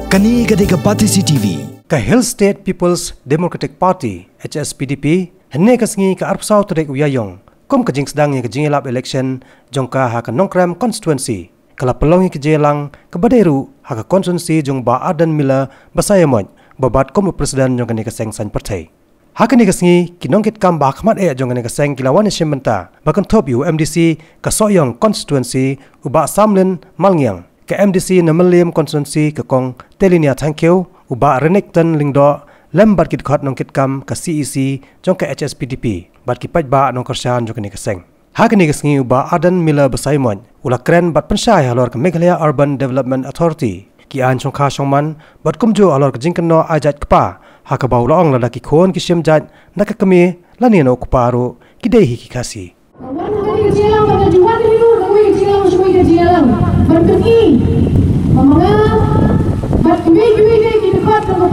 Kani Gadega Party CTV. Ka Hill State People's Democratic Party HSPDP henne kasngi ka arpsau trek uyayong kom ka jing sedang ka jing elap election jongka ha ka Nongkrem constituency kala pelongi ke jelang ke Baderu ha ka constituency jong ba Adan Mila basayamoj babat kom presiden jong kani ka seng san partai ha kani kasngi kinongkit kam ba khmat jong kani ka seng kilawan shimenta bakan top UMDC ka soyong constituency uba samlen malngiang ke MDC na Maliam constituency ke kong telinia thank you uba renektan lingdo lembat kit khat nong kit kam ka CEC jong ka HSPDP bat ki paj ba nong korsan jong kani ka seng ha kani kasngi uba Adan Mila basaimon ula kren bat pensyai halor ka Meghalaya Urban Development Authority ki an chong kha chongman bat kumjo alor ka jingkano ajat kpa ha ka baula ong la ki khon ki sim jat na ka kami lani no kuparo ki dei ki kasi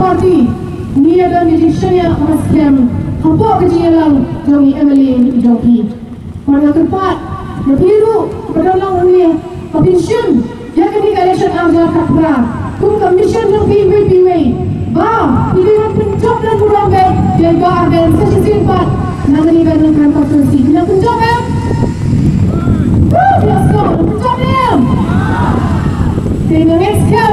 parti ni ada di syariah maskem hampa kejialang jongi Emily Joki mana tempat biru berdalang ni pension yang kini election arja kapra kum commission yang PPP ba ini kan penjob dan kurang baik dan ba dan sesi simpat nangani dengan kan konstitusi bila penjob let's go penjob dengan excam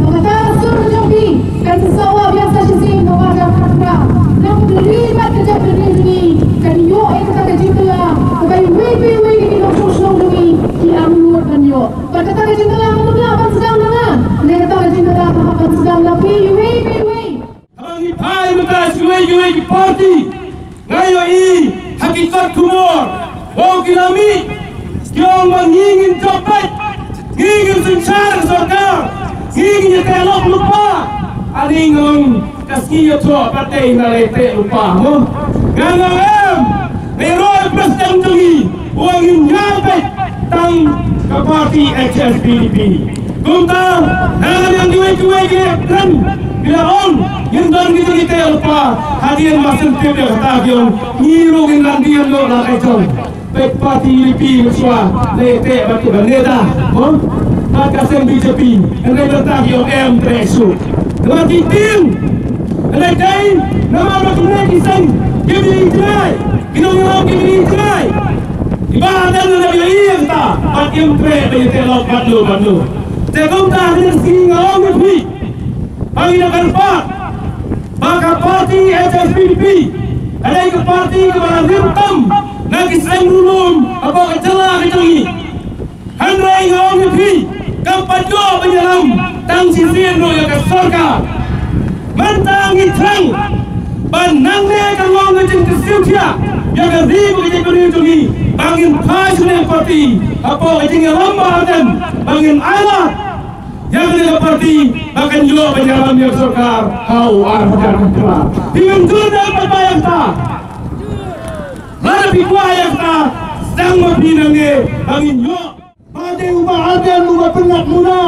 maka suruh Joki kan sesawa biasa sisi warga kapra namun terlibat kerja ini kan yo kata kejintela sebagai wibi ini no sosok ini yang luar kan yo kata kejintela apa sedang dengan kata kejintela apa sedang tapi wibi abang ipai bekas gue parti ngayo i hakikat kumur wong kilami yang mengingin dapat ingin sengsara sorga ingin telok lupa aling kasih tua partai nalete lupa mo ganam leroy presiden tungi uangin nyampe tang ke parti HSPDP kumta nangan yang gue kan bila on yang don kita lupa hadiah masen pepe kata yang ngirungin landian lo lah kacau pek parti UDP mesua lete batu bandeta mo maka sen BJP yang datang yang M3 Nama titim, ada kain, nama orang tunai kisah, kini cerai, kini orang kini cerai. Ibadah dan nabi yang ta, pakai tre, pakai telok bandu. Jagung ta dengan singa orang lebih, panggil akan pak, maka parti HSPDP, ada ke parti kebaran hitam, nak kisah belum, apa kecelah kecengi, handrai orang lebih. Kapan jo penyelam tang sisian no yang ke sorga mentang itang banang ne kalong ngejeng kesiutia yang ke ribu kejeng penunjungi bangin pasien parti apa kejeng lamba dan bangin alat yang ke parti bahkan jo penyelam yang sorga hau arah kelar dengan jurnal berbayang ta lebih bayang ta sedang mempinangi bangin jo ada ubah adan ubah penat muda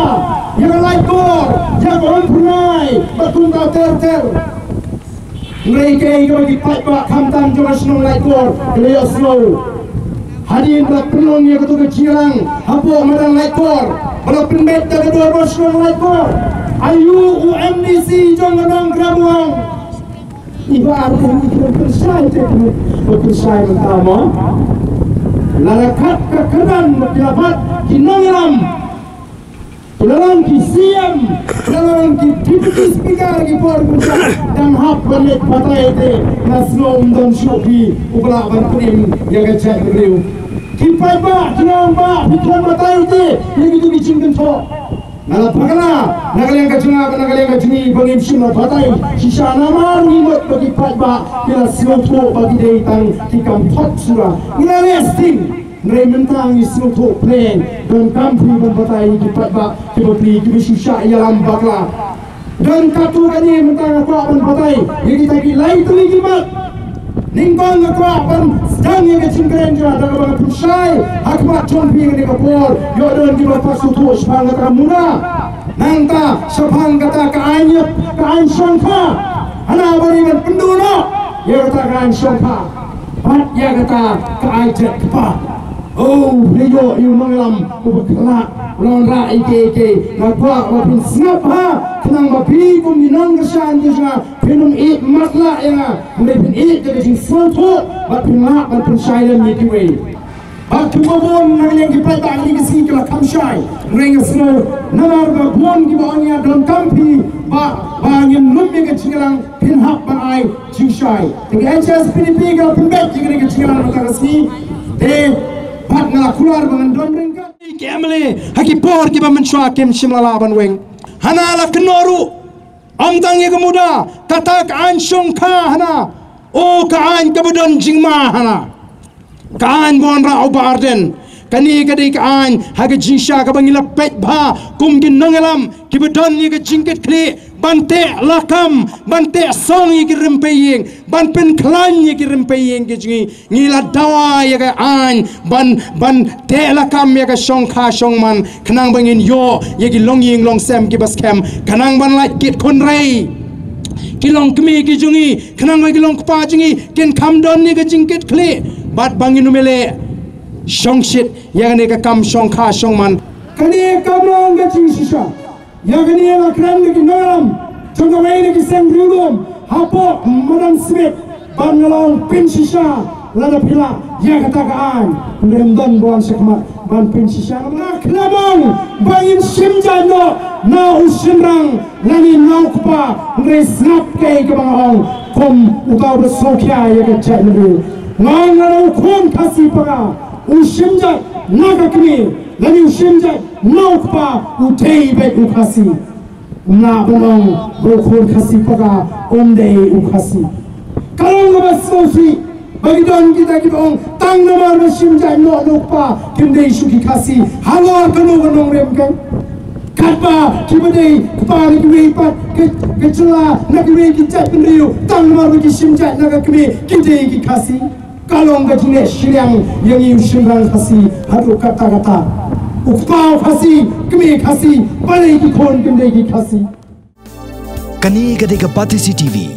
yang laikor yang orang punai bertunggal ter mereka yang bagi pak kamtan jangan senang laikor beliau slow hadirin berat penuh yang ketua kecilang apa madang laikor berat penbet dan kedua bos senang laikor ayu UMDC jangan gramuang ibarat yang bersai pertama larakat kekeran berjabat kinongiram dalam kisiam dalam deputy speaker lagi por dan hak balik partai itu naslom dan syuki ublah bantuin yang kecil beliau kipai ba kinong ba bukan partai itu yang itu dicingkan so nala pakala nagalang kacunga nagalang kacungi bangim sima partai sisa nama nimot bagi kipai ba kira siloto bagi deitang kikam hot surah ina nesting Mereka mentang isu untuk plan dan kampi berbatai di patbak kebeli kebesusah ialam bakla dan katurannya mentang aku akan batai yang kita gilai tuli gimat ningkong aku akan sedang yang kecingkeren juga dalam bangat pusai akmat compi yang dikapur yodon di bapak sutu sepang kata muna nangta sepang kata keanyap kean syangka anak beriman penduduk ya kata kean syangka pat ya kata keajat kepak oh, leyo yung mga lam, ronra ike na kwa wapin snap ha kenang bapi kum ninang kesan juga pinum matla ya mepin dari sing foto bapin la bapin silent yeti way batu babon nang yang kita ini kesini kala kamshai reng snow namar babon ki baonya don kampi bangin lumbe ke cingalang pin hap ban ai chingshai dengan HSPDP kala pembet jika ke cingalang mata kesini pat ngala keluar dengan don rengka kemle haki por ki bamen chwa kem shimlala ban weng hanala kenoru amtang ye kemuda kata kan shongka hana o kan kabudon jingma hana kan bonra obarden kani kadi kan hagi jinsha ka bangila pet bha kum gin nongelam ki budon ye ka jingket kli bante lakam bante song ye ki rempeyeng ban pen klan ye ki rempeyeng ki jingi ngila dawa ye ka an ban te lakam ye ka shongkha shongman kanang bangin yo ye ki longying long sem ki baskem kanang ban like kit konrei kilong kmi ki jungi kanang ki long pa jungi ken kamdon ni ka jingket kli bat bangin umele shongshit yagane ka kam shongkha shongman kani kamong ka jingshisha yagane la kran ki naram chongawai ki semrulum hapo madam smith bangalong pinshisha lada pila yagata kaan remdon bon sekma ban pinshisha na klamong bangin simjano na usimrang lani naukpa resnap kay kabangong kom utaw besokya yaga chatlu ngang na ukon kasi paga usimja nagakmi lani usimja naukpa utei bet ukasi na banong ukon kasi paga omde ukasi kalong basosi bagidon kita kibong tang namar usimja naukpa kimde shuki kasi halor kanu banong remkang katpa kibade kepala kiwepat kecela nakwe kicap penriu tang namar usimja nagakmi kimde kikasi kalong gajine shiriang yang yushimrang khasi hadu kata ukpao khasi kmi khasi balai ki khon kimdei ki khasi Kani Gadega Pati CTV